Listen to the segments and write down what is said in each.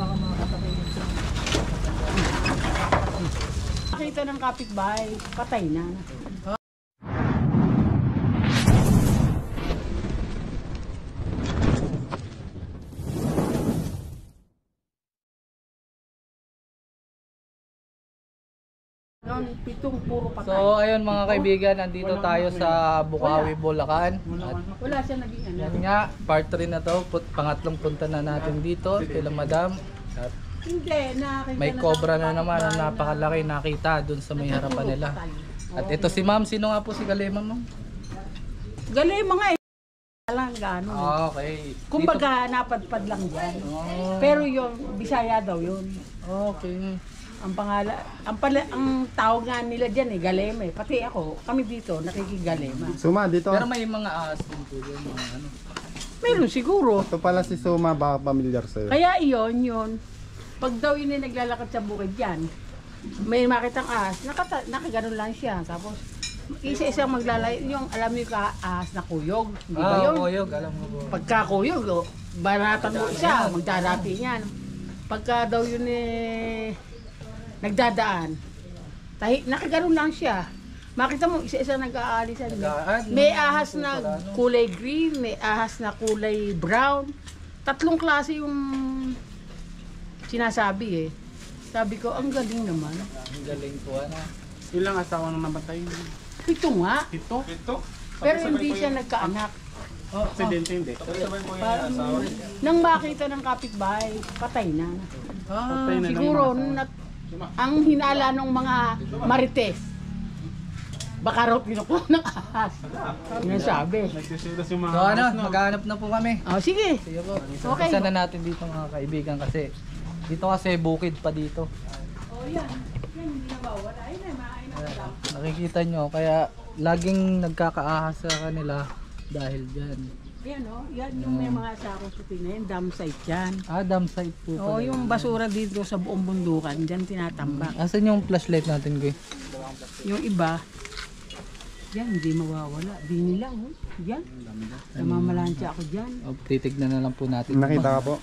baka makakatapay yun. Nakita ng kapitbahay, patay na. Pitong puro patay. So ayun mga kaibigan, andito tayo sa Bukawi, Bulacan. At Wala siya naging ano. yan nga, part 3 na to, pangatlong punta na natin dito, kila madam. At Hindi, nakita may cobra na naman na napakalaki nakita dun sa may harapan nila. At ito si ma'am, sino nga po si Galema mo? Galing mga lang gano'n. Okay. Kumbaga napadpad lang dyan. Oh, Pero yung Bisaya daw yun. okay. Ang pangalan, ang tawag nga nila diyan Galema. Pati ako, kami dito nakikigalema. Suma, dito. Pero may mga ahas din po yun, mga ano. Meron siguro. Ito pala si Suma, baka pamilyar sa'yo. Kaya yun. Pag daw yun ay naglalakad sa bukid yan, may makitang ahas, nakaganon lang siya. Tapos isa-isang maglalayo, yung alam niyo ka ahas na kuyog. Hindi ba yun? Kuyog, alam mo po. Pagka kuyog, baratan mo isa, magdarati niyan. Pagka daw yun nagdadaan, nakaganon lang siya. Makita mo, isa-isa nag-aalisan. May ahas na kulay green, may ahas na kulay brown. Tatlong klase yung sinasabi Sabi ko, ang galing naman. Ang galing po, ano. Ilang asawa nang namatay? 7 nga. Ito? Pero hindi siya nagkaanak. Aksidente hindi. Nang makita ng kapitbahay, patay na. Patay na Siguro, ang hinala ng mga marites, baka raw pinukuha ng ahas. Yan sabi. Nagsisilas yung mga So ano, maghanap na po kami. Oh, sige. Sige po. Okay. Isa na natin dito mga kaibigan kasi dito kasi bukid pa dito. Oh, yan. Yan, hindi nawawala. Ayun na, maain na lang. Nakikita nyo, kaya laging nagkakaahas sa kanila dahil dyan. Yan, yan yung may mga sakong puti na yan, dam site yan. Dam site po Oh, pala. yung basura dito sa buong bundukan, dyan tinatambak. Asan yung flashlight natin, Goy? Yung iba, yan, hindi mawawala. Di nila, yan. Namamalansya ako dyan. Titignan na lang po natin. Nakita ka po?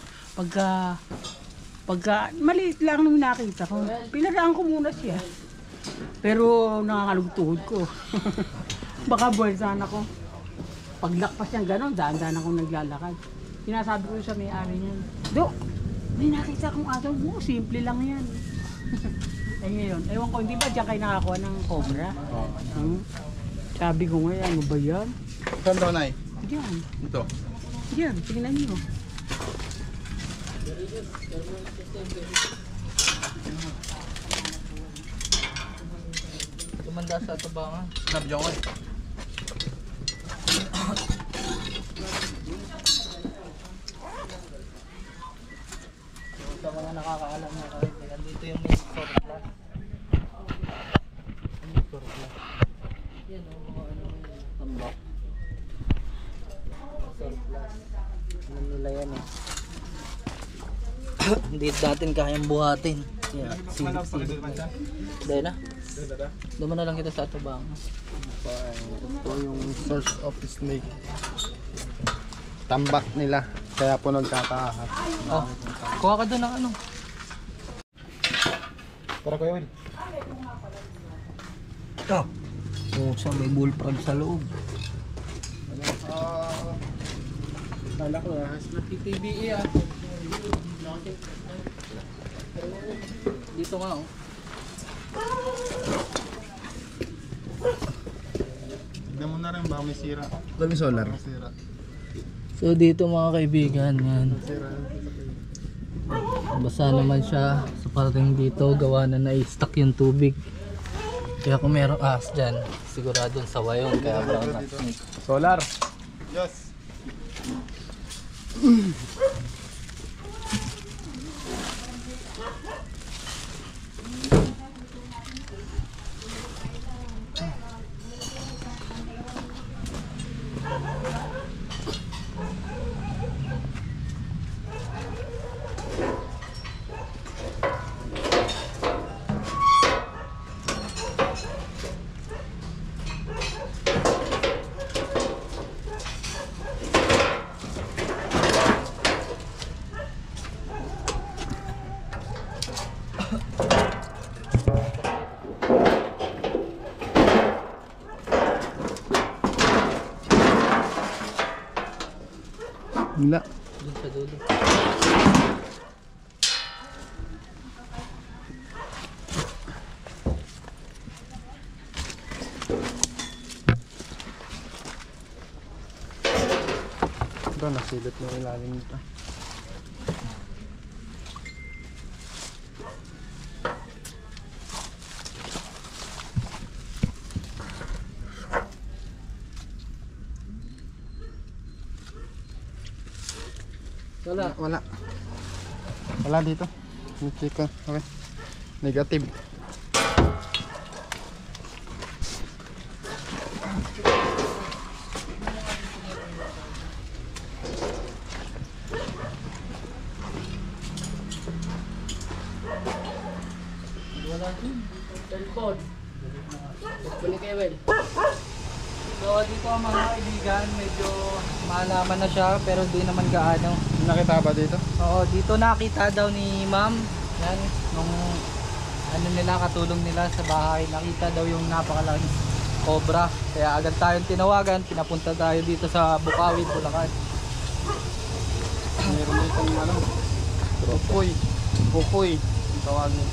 Pagka, maliit lang nung nakita ko. Pinaraan ko muna siya. Pero nakakalugtuhod ko. Baka buwersahan ako. Paglakpas niyang gano'n, daan-daan akong naglalakad. Sinasabi ko sa may-ari niyan, Do, may nakita akong aso mo, simple lang yan. Eh ngayon, ewan ko, hindi ba diyan kayo nakakuha ng cobra? Sabi ko nga, ano ba yan? Saan daw, Nay? Diyan, Ito. diyan, tingnan niyo. Tumanda sa tubangan. Nabjong Sa mga nakakaalam na kaibigan, dito yung may surplus. Yung surplus. Yan o, mga ano yung tambak. Surplus. Ano nila yan Hindi natin kayang buhatin. Yeah, silip-silip na. Dahil na? Duman na lang kita sa tubang. Ito yung source of snake. Tambak nila. Kaya po nagkakaahas. Oh, kuha ka doon ng ano. Para Kuya Will. Oh, sa may bullfrog sa loob. Kala ko ahas na. TTBE Dito nga Tignan mo na rin, baka may sira. Dami solar. Sira. So dito mga kaibigan, yan. Sira. Basa naman siya sa parating dito, gawa na na-stuck yung tubig. Kaya kung merong ahas dyan, siguradong sawa yun, kaya brown na snake. Solar. Yes. Wala. Doon sa dulo. Ito, nasilot na ilalim nito. Wala. Wala. Wala dito. Check ko. Okay. Negative. Wala din. Cellphone. Balik kayo, Well. So dito mga kaibigan, medyo malaman na siya pero di naman gaano. Nakita ba dito? Oo, dito nakita daw ni ma'am. Yan, nung ano nila, katulong nila sa bahay. Nakita daw yung napakalaking cobra. Kaya agad tayong tinawagan, pinapunta tayo dito sa Bukawi, Bulacan. Meron na itong ano. Pupoy. Pupoy. Ang tawagin.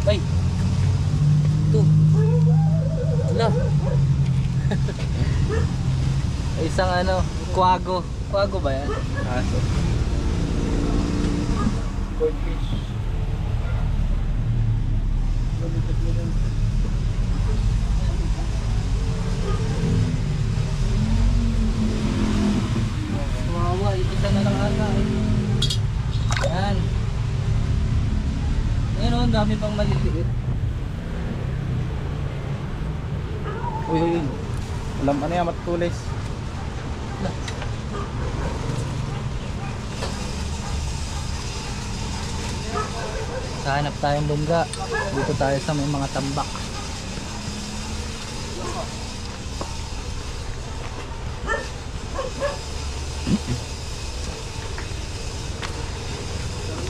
Ay! Ito! Wala! Isang ano, kwago. Kwago ba yan? Aso. Goldfish. Wawa, isa na lang ata eh. Yan. Ayun oh, dami pang maliliit. Uy, uy, uy. Alam ano yan, matulis. Hanap tayong bungga. Dito tayo sa may mga tambak.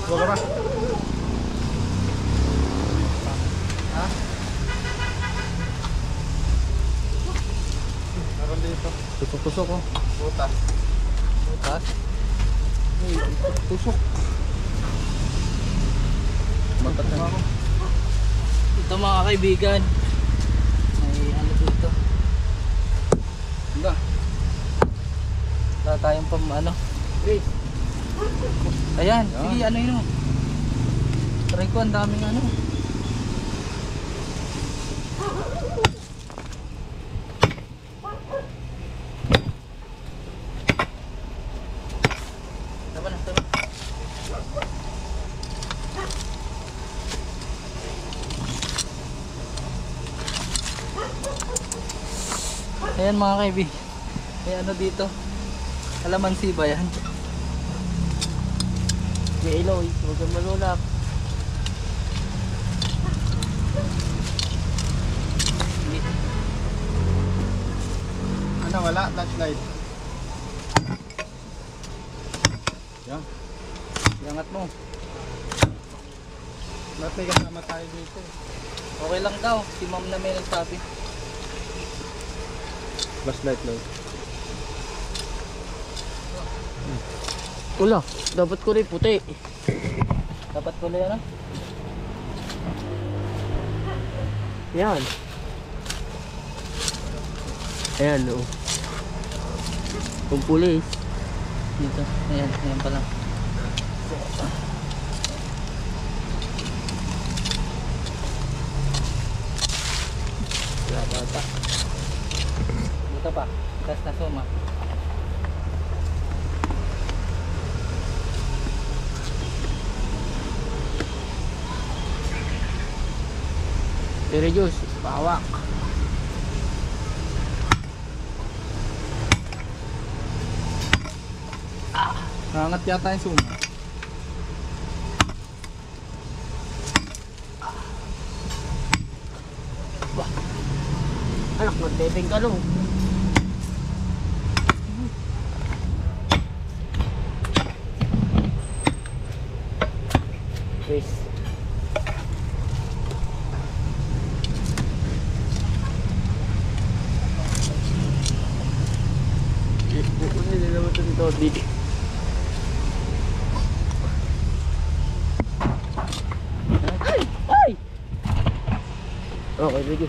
Buka ba? Ha? Meron dito. Tusok-tusok oh. Butas. Bukas. Uy, tusok. Matat na ako. Ito mga kaibigan. May ano dito. Hindi. Wala tayong pam ano. Grace. Ayan, Yan. sige ano yun oh. Try ko, ang daming ano. Tama na, tama. Ayan mga kaibigan. May ano dito. Kalamansi ba yan? May ilaw, huwag kang malulap. Ano, wala? Flashlight. Yan. Iangat mo. Lahat may kasama tayo dito. Okay lang daw, si ma'am na may nagsabi. Flashlight lang. Wala, dapat ko rin puti. Dapat ko lang ano? Yan. Ayan, oh. Kung pulis. Dito, ayan, ayan pa lang. Wala bata. Dito pa, tas na suma. Pero Diyos, bawak. Nangat yata yung suma. Anak, magtebeng ka no. Chris. Lodi. Ay! Okay, sige.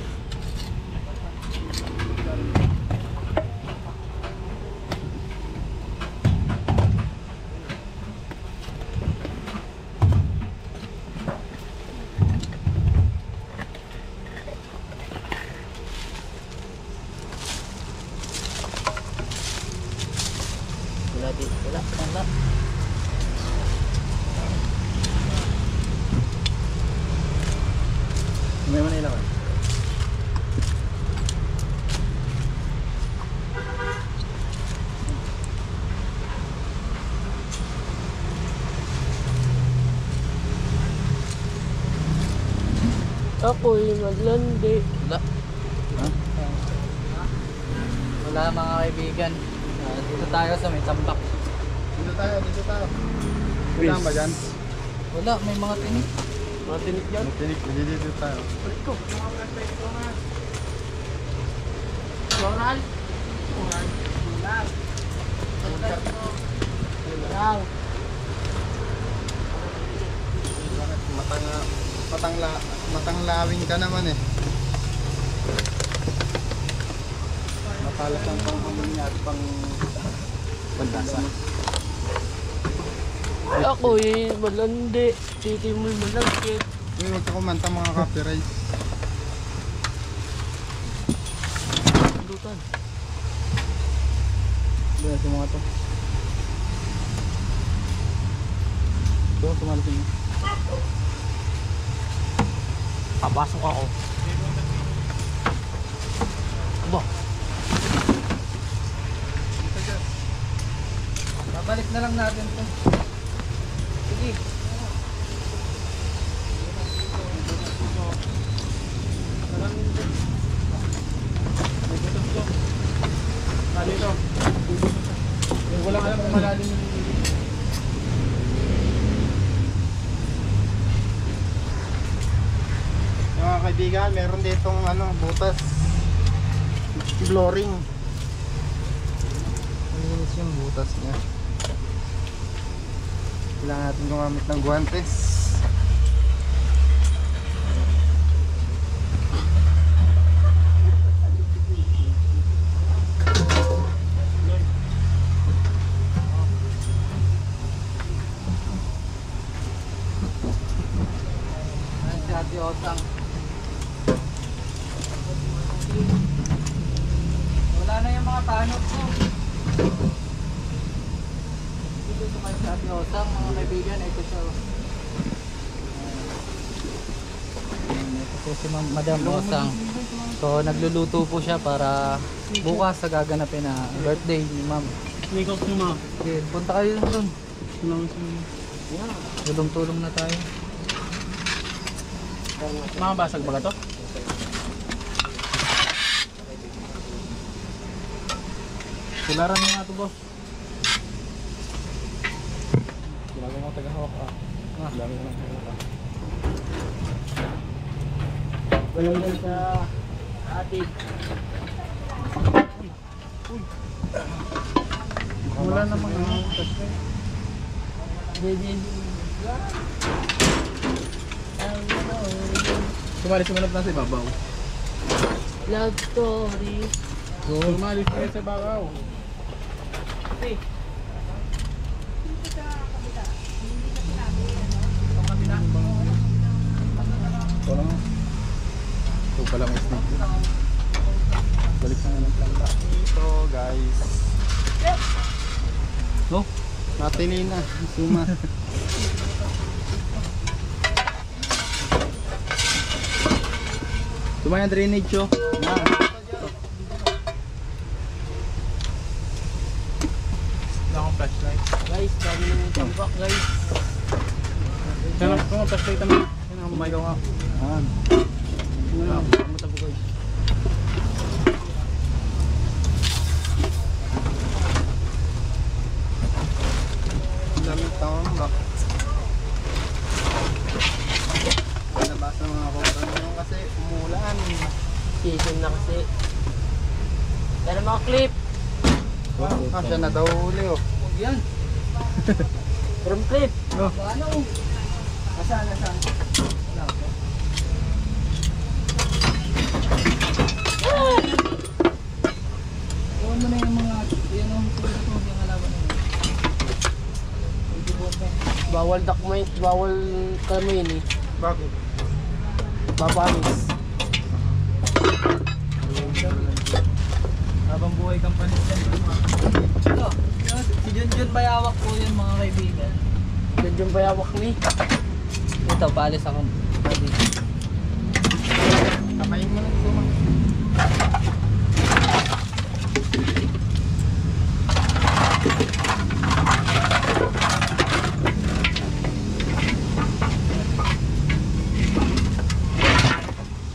Wala din. Wala. May Manila ka. Ako'y maglandi. Wala. Wala mga kaibigan. Dito tayo sa may tambak. Dito tayo. Kailangan ba dyan? Wala, may mga tinik. Mga tinik yan? Tinik, dito tayo. Floral? Floral. Matanglawing ka naman eh. Matalas ang pang niya at pang pandasa. Ako'y malandi. Titimol malagkit. Uy, huwag ka kumanta mga copyright. Dutan. Doon sa mga to. Doon, sumalasin mo. Papasok ako. Aba. Babalik na lang natin to. Sige. Dito. Yung ko lang alam kung malalim yung mga kaibigan, meron ditong butas flooring. Malinis yung butas niya. Kailangan natin gumamit ng guantes. Ayan si Ate Otang. Wala na yung mga tanot ko. Dito kayo si Ate Otang, mga kaibigan. Ito siya. Ito po si Madam Otang. So nagluluto po siya para bukas sa gaganapin na birthday ni Ma'am. May ko kuma. Okay, punta kayo doon. Tulong-tulong na tayo. Mga basag ba to? Tularan mo nga ito, boss. Ginagawa mo taga-hawak ah. Dami ko ng hawak. Walang yan sa atin. Wala namang sumalis na sa ibabaw. Love story. Sumalis na sa ibabaw. Ito pala may snake. Balik na ng planta. Ito guys. No? Natili na. Suma. Suma yung drainage oh. Yan. Wala akong flashlight. Guys, dami na yung tambak guys. Kaya kung ang flashlight naman. Kumain ka nga. Yan. Matabo guys. Daming tambak. Nabasa mga kobra ngayon kasi umulan. Season na kasi. Pero mga clip. Siya na daw huli oh. Yan. From clip. Ano? Nasaan? Wala po. Huwag mo na yung mga, yan ang tulad ko, yung halaman na yun. Bawal dakmay, bawal kalamin eh. Bakit? Babamis. Habang buhay kang panis yan. Ito, si Junjun Bayawak po yan mga kaibigan. Yan yung bayawak ni. Ito, paalis ako. Pwede. Kamayin mo na ito, man.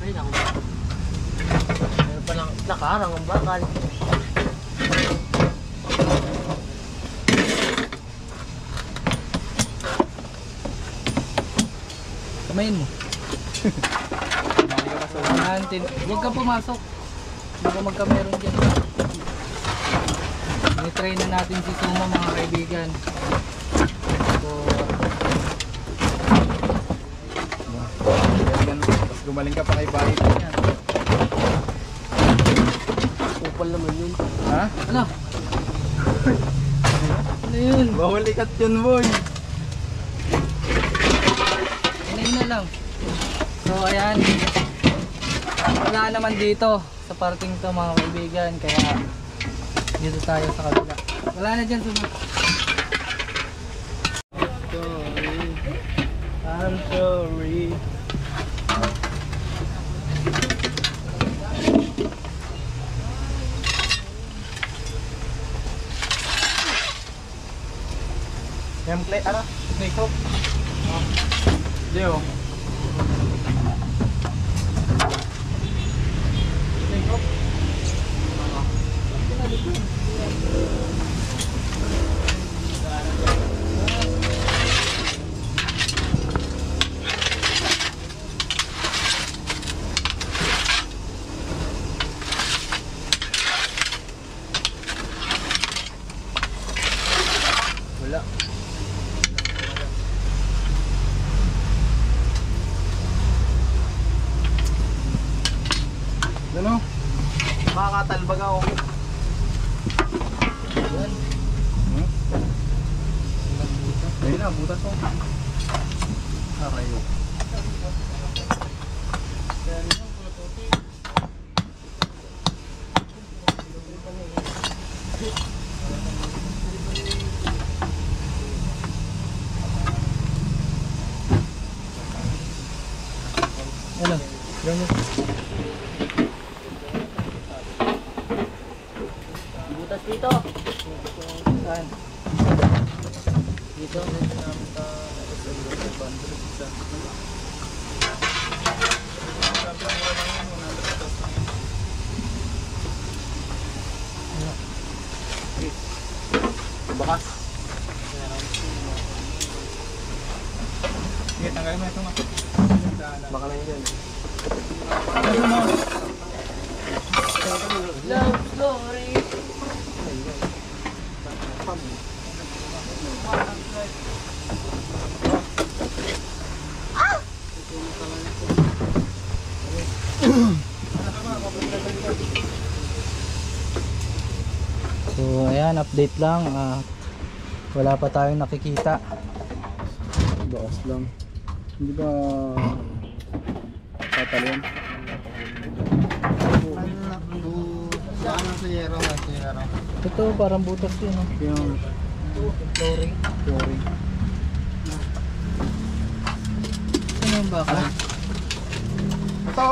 Ay, naku. Meron pa lang nakarang ang bakal. Kamayin mo. Huwag ka pumasok. Baka magkameron dyan. Nitry na natin si Suma mga kaibigan. So, Tapos gumaling ka pa kay Bahay. Upal naman yun. Ha? ano? Ano yun? Bawal ikat yun, boy. Hinahin na lang. So ayan. Wala naman dito sa parting to mga kaibigan. Kaya dito tayo sa kabila. Wala na dyan Suma. I'm sorry. Template, ano? Snake hook. Leo. Snake hook. Wala. Ano? Makakatalbag ako. Yan. Ayun na, butas ko. Arayo. Ano? Ganyan. Butas dito. Saan? Dito. Bakas. Sige, tanggalin mo ito ma. Baka lang yun. Love story. So ayan, update lang. Wala pa tayong nakikita. Bakas lang. Hindi ba tatalon? Ano sa yero ha? Sa yero. Ito parang butas yun. Oh. Yung Flooring. flooring. Ano yung baka? Ito!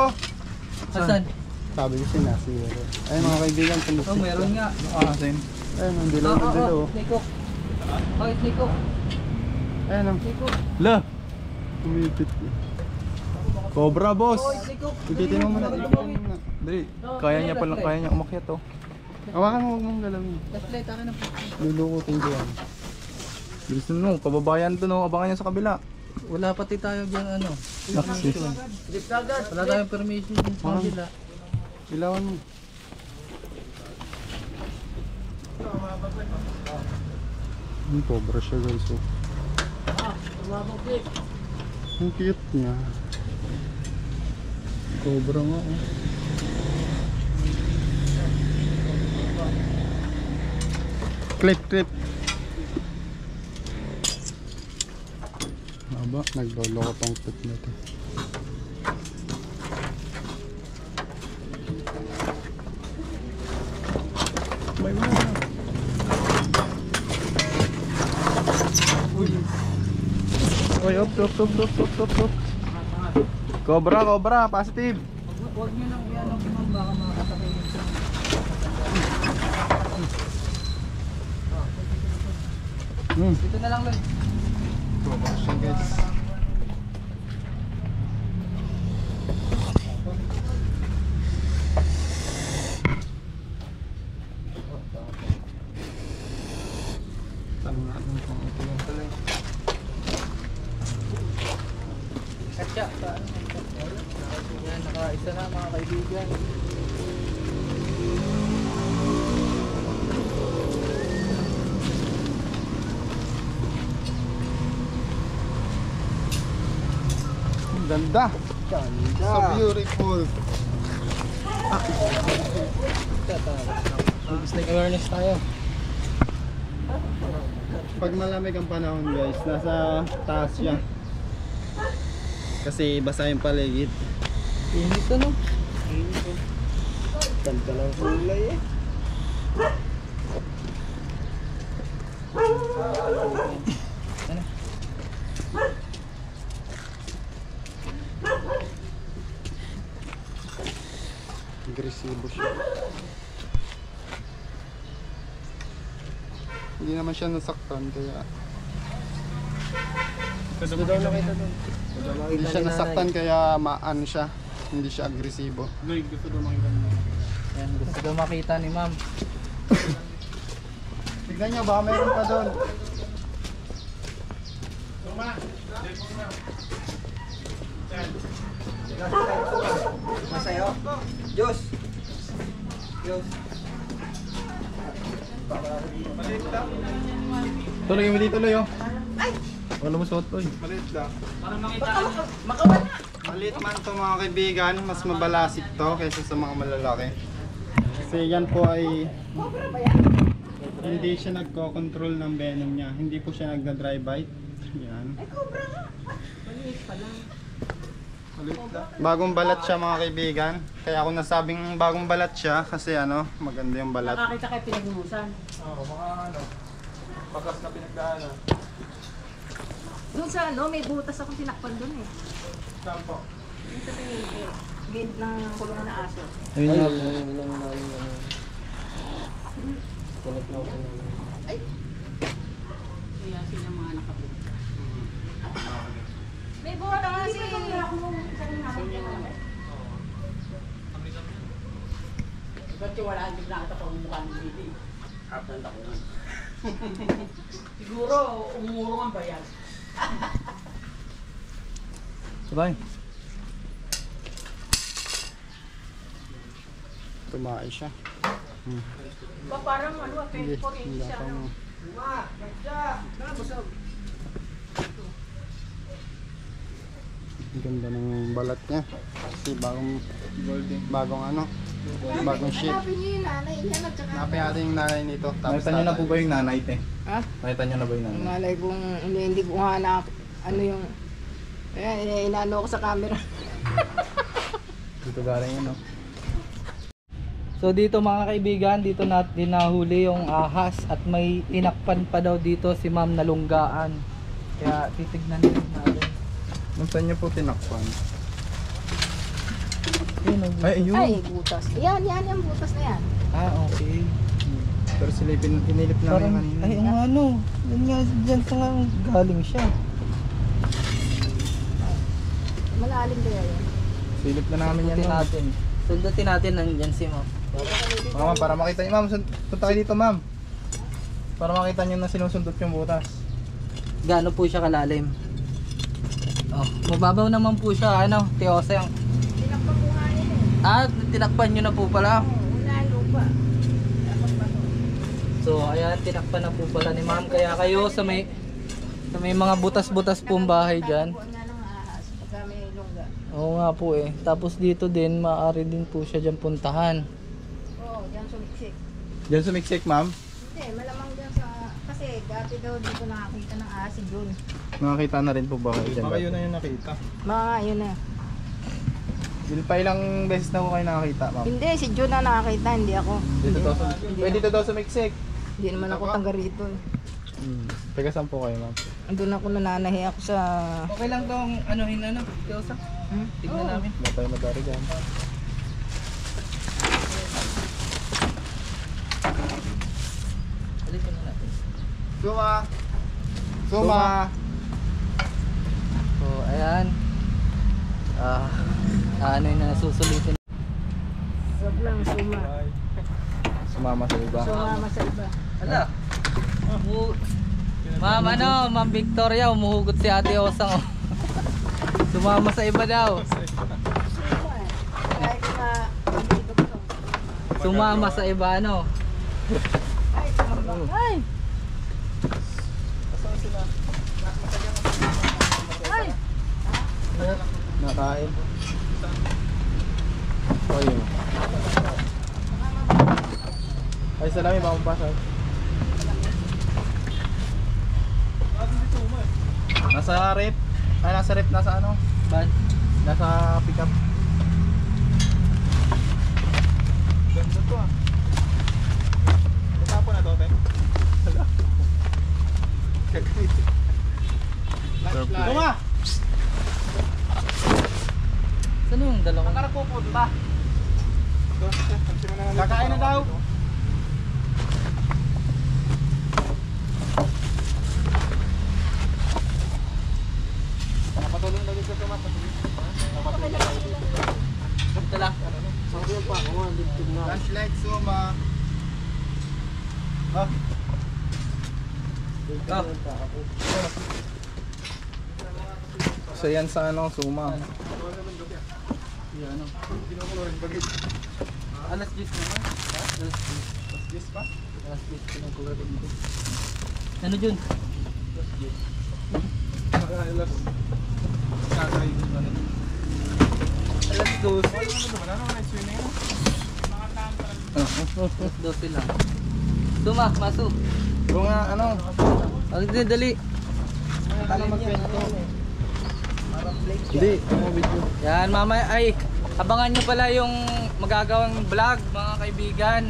Asan? Sabi ko siya nasa yero. Ayun mga kaibigan, tumusik. Oh, meron nga. Asin. Ayun, ang dilaw na dilaw. Nikok. Oh, Nikok. Ayun ang. Nikok. La! Tumipit. Cobra boss! Oh, Nikok. Ipitin mo muna. Ipitin mo muna. Dali. Kaya niya pala, kaya niya umakyat oh. Hawakan mo, huwag mong galawin. Flashlight, akin na po. Lulukutin ko yan. Bilisan mo, kababayan to no, abangan niya sa kabila. Wala pati tayo dyan ano. Naksis. Wala tayong permission dyan sa Ah. kabila. Ilawan mo. Ang cobra siya guys. Oh. Ang cute niya. Cobra nga oh. Clip. Aba, nagloloko tong clip nito. May mga. Uy, up. Cobra, positive. Huwag nyo nang iyan ang ma'am, baka makakatakin yung sa... Dito na lang Lloyd. Cobra siya guys. Tanong natin kung ito yung tuloy. Katsa, saan? Yan, nakaisa na mga kaibigan. Ang ganda. So beautiful. Business awareness tayo. Pag malamig ang panahon guys, nasa taas siya. Kasi basa yung paligid. Init ano? Ganda ng kulay eh. Ano? Agresibo siya. Hindi naman siya nasaktan kaya Gusto daw nakita doon. hindi siya nasaktan kaya maano siya. Hindi siya agresibo. Yan, gusto daw makita ni ma'am. Tignan nyo, baka mayroon pa doon. Masayo. Diyos. Tuloy mo dito, tuloy oh. Wala mo suot to eh. Maliit lang. Maliit man to mga kaibigan, mas mabalasik to kaysa sa mga malalaki. Kasi yan po ay hindi siya nagko-control ng venom niya. Hindi po siya nagda-dry bite. Yan. Ay, cobra nga. Maliit pa lang. Bagong balat siya mga kaibigan. Kaya ako nasabing bagong balat siya kasi ano, maganda yung balat. Nakakita kayo pinagmusan. Oo, mga ano, bakas na pinagdaanan. Doon sa ano, may butas akong tinakpan doon eh. Saan po? Yung sa may gate ng kulungan na aso. Ayun nga. Kaya sila mga nakapunta. May butas kasi. Ba't yung wala ang nakita ko ang mukha ng baby? Kapag ako nun. Siguro, umurong ang bayan. Sabay. Tumae siya. Parang ano, 24 inches siya. Pang... Ang ganda ng balat niya. Kasi bagong ano, bagong shape. Hanapin niyo yung nanay niya at saka... Hanapin natin yung nanay nito. Nakita niyo na po ba yung nanay te? Ha? Nakita niyo na ba yung nanay? Malay kong hindi ko nga na ano yung... Ayan, inaano ko sa camera. Dito galing yun no? So dito mga kaibigan, dito natin nahuli yung ahas at may tinakpan pa daw dito si ma'am na lunggaan. Kaya titignan din natin. Saan niyo po tinakpan? Ayun, oh. Ay, ayun. Ay, butas. Yan, yung butas na yan. Ah, okay. Pero sila pinilip namin Parang, kanina. ay yung ano, yun nga, dyan sa nga galing siya. Malalim kaya yan. Silip na namin yan. Sundutin natin. Sundutin natin nandyan si ma'am. Ma'am, para makita niyo, ma'am. Punta kayo dito, ma'am. Para makita niyo na sinusundot yung butas. Gaano po siya kalalim? Oh, mababaw naman po siya, ano, Teoseng. Tinakpan ko nga yun eh. Ah, tinakpan nyo na po pala. Oo, una lupa. Tapos ba ito? So ayan, tinakpan na po pala ni ma'am. Kaya kayo sa may mga butas-butas pong bahay dyan. Buwan nga ng ahas, pagka may lungga. Oo nga po eh. Tapos dito din, maaari din po siya dyan puntahan. Oo, dyan sumiksik. Diyan sumiksik, ma'am. Hindi, malamang dyan sa... Kasi dati daw dito nakakita ng ahas si Jun. Nakakita na rin po ba kayo dyan? Baka yun na yung nakita. Mga yun na. Pa ilang beses na po kayo nakakita, ma'am? Hindi, si Jun na nakakita, hindi ako. Dito daw dito daw sumiksik. Hindi naman ako taga rito. Taga saan po kayo, ma'am? Andun ako nananahi ako sa... Okay lang tong anuhin Tiosa. Tignan namin. Wala tayo madari dyan. Alisin na natin. Suma! Suma! So ayan. Ano yun na susulitin. Sobrang suma. Sumama sa iba. Sumama sa iba. Ala. Ma'am Ma'am Victoria, umuhugot si Ate Osang. Oh. Sumama sa iba daw. Kaya ko na... Sumama sa iba Ay, tumabang. Ay! Ay! Nakain. Oh, yun. Ay, salami, baka mapasag. Nasa rep. Ay, nasa rep. Nasa ano? Ban? Nasa pickup. Ganda to ah. Natapo na to, Ben? Hala. Kagawin. Tuma! Saan yung dalawang? Pupunta. Kakain na daw. Napatulong na dito Tomas. Napatulong na dito. Ito lang. Flashlight, Suma. Ah. So yan sa ano, Suma. Yan Alas 10 naman. Alas 10 pa? Alas 10 pinagkulor dito. Ano Jun? Alas. Kakay ko na rin. Alas 12. Ano na swimming na? Alas 12 lang. Suma, maso. Kung nga ano, Dali. ano magkwento? Hindi, ano video. Yan, mamaya ay abangan nyo pala yung magagawang vlog mga kaibigan.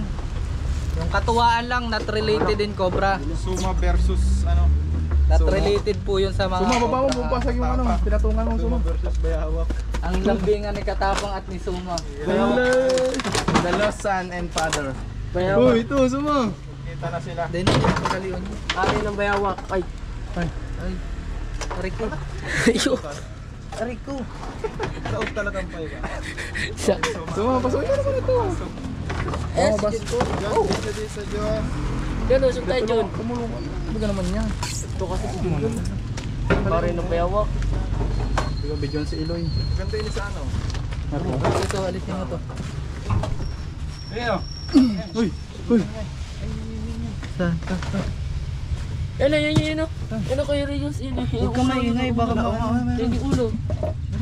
Yung katuwaan lang, not related in Cobra. Suma versus ano? Not Suma. related po yun sa mga Suma, baba mo, Cobra. bubasag yung ano, pinatungan mo Suma versus Bayawak. Ang lambingan ni Katapang at ni Suma. The lost son and father. Uy, ito Suma. Kita na sila. Then, kaliwan nyo. Kami ng bayawak. Ay. Ay, aray ko. Ayo. Aray ko. Taog talagang pa iba. Suma, Pasok ka naman ito. Eh, bas. Dito sa Diyos. Yan, usap tayo dyan. Kumulong ka. Baga naman yan. Ito kasi si Jun. Kami ng bayawak. Di ba bidyon si Eloy? Ganda yun sa ano? Ito, alisin mo to. Ayun. Uy. Uy. Yan. Yan ako yung Rios. Huwag ka maingay, baka Yan yung ulo.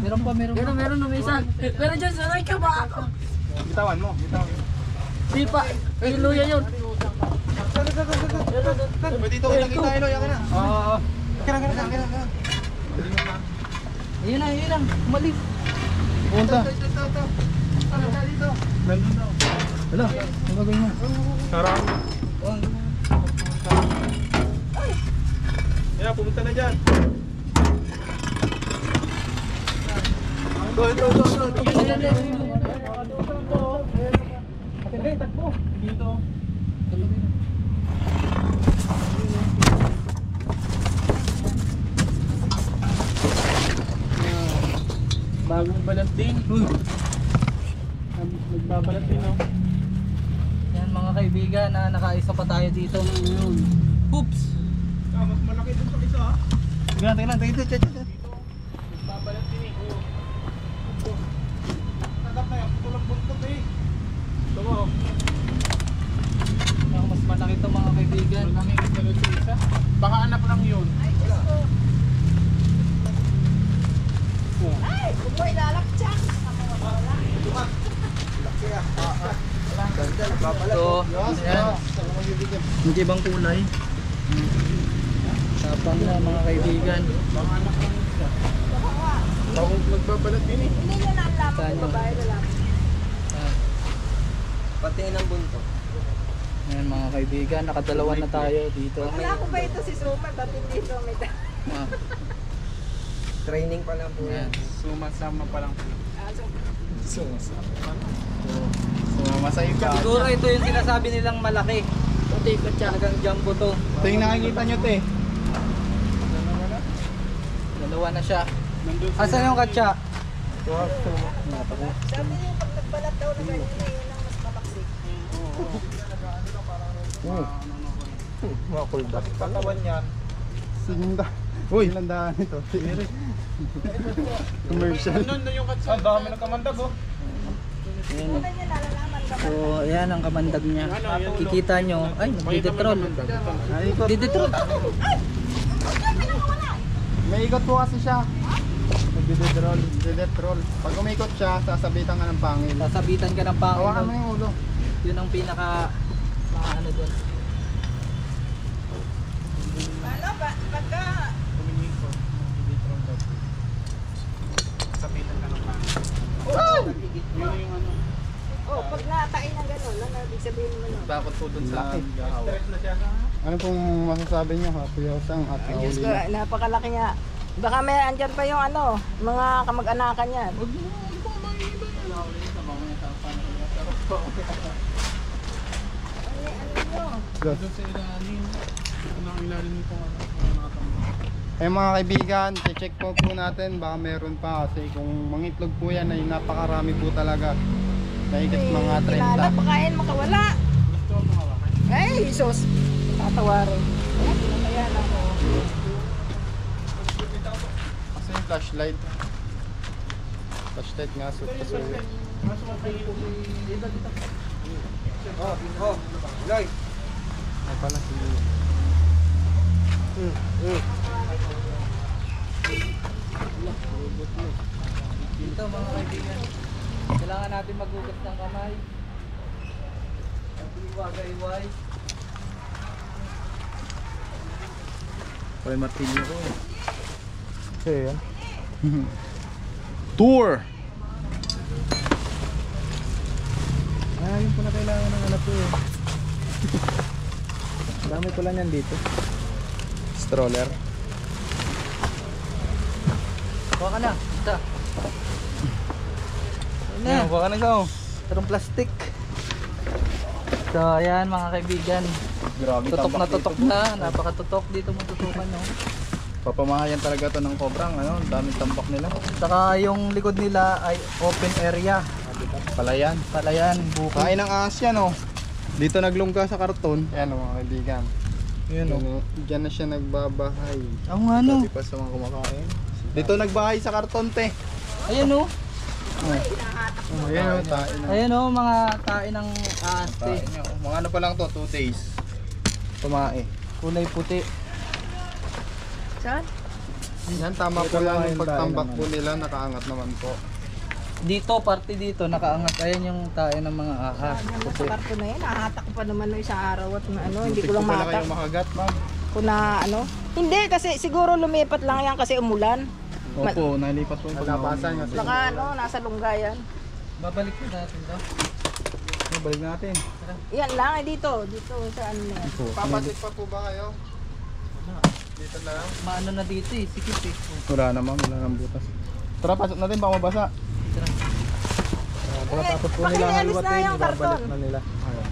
Meron pa. Meron numisa. Pero dyan, sanay ka ba? Bitawan mo. Bitawan mo. Di pa. Yung luya yun. Pwede dito kita kita Eloy. Yakin na. Oo. Kira. Ayun na. Umalis. Punta. Dito. Nandun daw. Hala. Ang gagawin mo. Sarang. Yeah, pumunta na dyan. Ito. Takbo. Dito. Bagong balat din. Nagbabalat din, no? Yan mga kaibigan, nakaisa pa tayo dito. Oops! Mas malaki dun sa isa, ha? Tingnan. Dito. Nagbabalat din, eh. Nagap na yan. Tulog buntot, eh. Ito mo. Mas malaki ito mga kaibigan. So, ayan. Hindi ibang kulay. Tapang na mga kaibigan. Bakong magbabalat din eh. Hindi nyo na alam Saan kung yun? babae na lang. Pati ng bunto. Ayan mga kaibigan, nakadalawa na tayo dito. Wala ko ba ito si Suma? Ba't hindi ito may Ah, Training pa lang po. ayan. Sumasama pa lang. Sumasama pa lang. So, Sumama sa iba. siguro ito yung sinasabi nilang malaki. Puti ko siya. Talagang jumbo to. Ito yung nakikita nyo, te. Dalawa na siya. Nandun sa Asan yung katsa? Sabi niyo pag nagbalat daw na ganyan na yun ang mas mabaksik. mga kulda. Katawan yan. Sinda. Uy! Sinandaan ito. Commercial. Ano yung katsa? Ang dami ng kamandag oh. Ayan. Una niya nalalaman ka So, ayan ang kamandag niya. Kikita nyo. Ay, nagdidetrol. Didetrol. May ikot po kasi siya. Nagdidetrol. Didetrol. Pag umikot siya, sasabitan ka ng pangil. Sasabitan ka ng pangil. Hawakan mo yung ulo. Yun ang pinaka ano doon. Ano ba? Pagka Umikot. Didetrol daw. Sasabitan ka ng pangil. Yun yung ano. oh, pag natain ng gano'n, ano ibig sabihin mo nun? Bakit po dun sa gahawa? Ano pong masasabi niyo, Kuya Osang at Ay, Diyos ko, Aulina? napakalaki niya. Baka may andyan pa yung ano, mga kamag-anakan yan. Eh mga kaibigan, check po natin, baka meron pa kasi kung mangitlog po yan ay napakarami po talaga. Kahit mga Kilala, 30. pakain makawala. Ay, Jesus! Tatawarin. Ayan, pinamayan ako. Kasi yung flashlight. Flashlight nga, pasuwi. Loy. Ay pala si... Dito mga kaibigan. Kailangan natin maghugas ng kamay. Iwagay-iway. Pwede martilyo ko eh. Okay, yan. Tour! Ah, yun po na kailangan ng anak ko eh. Dami pala niyan dito. Stroller. Kuha ka na. Isa. Ayan na. Kuha ka na ikaw. Tarong plastic. So ayan mga kaibigan. Grabe Tutok na tambak tutok na. Napakatutok dito mo tutukan no. Papamahayan talaga to ng kobrang, ano, daming tambak nila. Saka yung likod nila ay open area. Palayan. Palayan, bukid. Kain ng ahas yan, oh. Dito naglungga sa karton. Ayan, mga kaibigan. Ayan o. Diyan na siya nagbabahay. Ang ano. Dati pa sa mga kumakain. Dito nagbahay sa karton, te. Ayan o. Oh, ayan, oh, tain na. Ayan o mga tae ng aste. Tain niya, oh. Mga ano pa lang to, 2 days. Tumae. Kulay puti. Saan? Yan, tama po yan yung pagtambak po nila, nakaangat naman po. Dito, parte dito, nakaangat. Ayan yung tae ng mga ahas. Yan, Puti. nasa karton na yan. Nahatak ko pa naman no isang araw at na, ano, hindi ko lang pala matak. kayo makagat, ma'am. Kung na ano. Hindi, kasi siguro lumipat lang yan kasi umulan. Opo, nalipat po yung paglabasan kasi. Baka ano, nasa lunggayan. Babalik na natin to. Balik natin. Yan lang, dito. Dito, sa ano na yan. Papasit pa po ba kayo? Dito na lang. Maano na dito eh, sikip eh. Wala naman, wala nang butas. Tara, pasok natin, baka mabasa. Tara. Pagkatapos po nila Pakialis na haluatin, yung ibabalik karton. na nila. Ayun.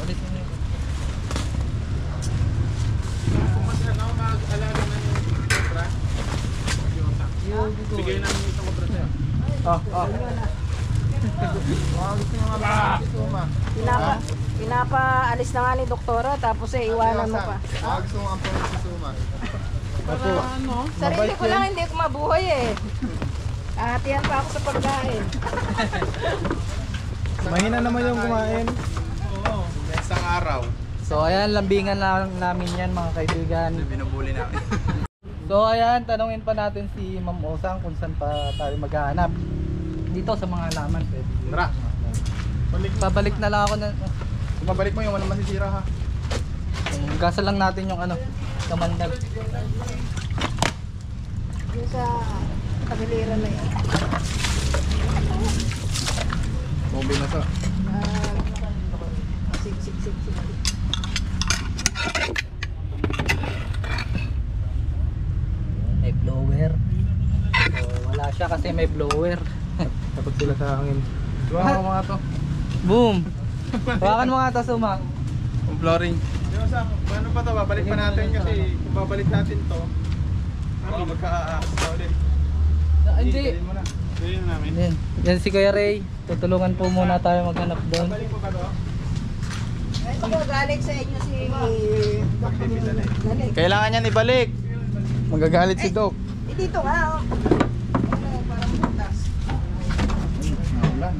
Ulit mo na yun. Bigay namin isang kontra sa'yo. Mga gusto nyo nga ba? Suma. Pinapaalis na nga ni doktora tapos iwanan mo pa. Mga gusto nyo ang si Suma. Sarili ko lang hindi ko mabuhay eh. Hatihan pa ako sa pagkain. Mahina naman yung kumain. Oo. Isang araw. So ayan, lambingan lang namin yan mga kaibigan. Binubuli namin. So ayan, tanungin pa natin si Ma'am Osang kung saan pa tayo maghahanap. Dito sa mga halaman pwede. Tara. Babalik na lang ako na Mabalik mo yung ano masisira ha. Gasa lang natin yung ano, kamandag. Yung sa tagiliran na yun. Mobil na sa. Sik. May blower. So, wala siya kasi may blower. Tapos sila sa hangin. Diba ako mga to? Boom! Hawakan mo nga ito, Suma. Yung flooring. Diba sa, paano pa to? Babalik pa natin kasi kung babalik natin to, magka-aas na ulit. Hindi. Dalhin mo na. Dalhin namin. Yan si Kuya Ray. Tutulungan po muna tayo maghanap doon. Balik mo ba to? Ito po, galing sa inyo si Dr. Galing. Kailangan niyan ibalik. Magagalit si Doc. Dito nga, oh. Ano, parang butas. Naulan.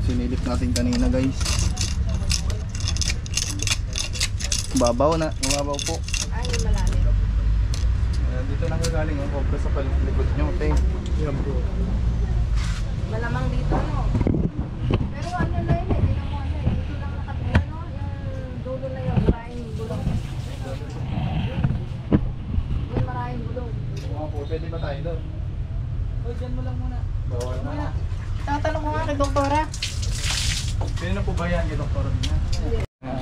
Sinilip natin kanina guys. Babaw na, mababaw po. Ay, yung malalim. Dito lang gagaling ang cobra sa palikod nyo, te. Malamang dito, no? Pero ano na yun, hindi na mo ano, dito lang nakatira, no? Yung dulo na yun, maraming gulong. Yung maraming gulong. Oo po, pwede ba tayo doon? Uy, dyan mo lang muna. Bawal na. Tatanong ko nga kay Doktora. Pwede na po ba yan kay Dr. Rina?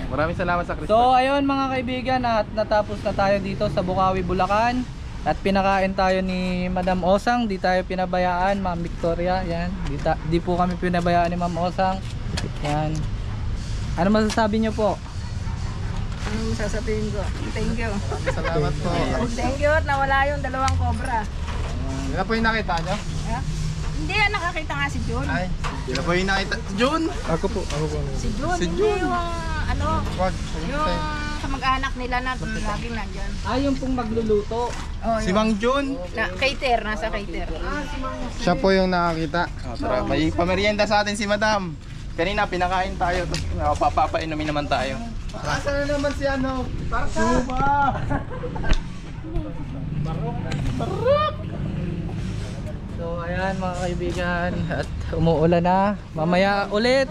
Maraming salamat sa Christmas. So ayun mga kaibigan, at natapos na tayo dito sa Bukawi, Bulacan. At pinakain tayo ni Madam Osang. Di tayo pinabayaan, Ma'am Victoria. Yan. Di po kami pinabayaan ni Ma'am Osang. Yan. Ano masasabi nyo po? Anong sasabihin ko? Thank you. Maraming salamat po. Thank you at nawala yung dalawang cobra. Hindi na po yung nakita nyo? Ha? Hindi yan, nakakita nga si Jun. Ay, hindi na po yung nakita. Jun! Ako po. Si Jun, Si hindi Jun. yung ano, Wag. yung kamag-anak nila na laging nandyan. Yung pong magluluto. Oh, Si Mang Jun. cater, nasa cater. Siya po yung nakakita. Tara, may pamerienda sa atin si Madam. Kanina pinakain tayo, tapos papainumin naman tayo. Asa na naman si ano? Suba! So ayan mga kaibigan, at umuulan na. Mamaya ulit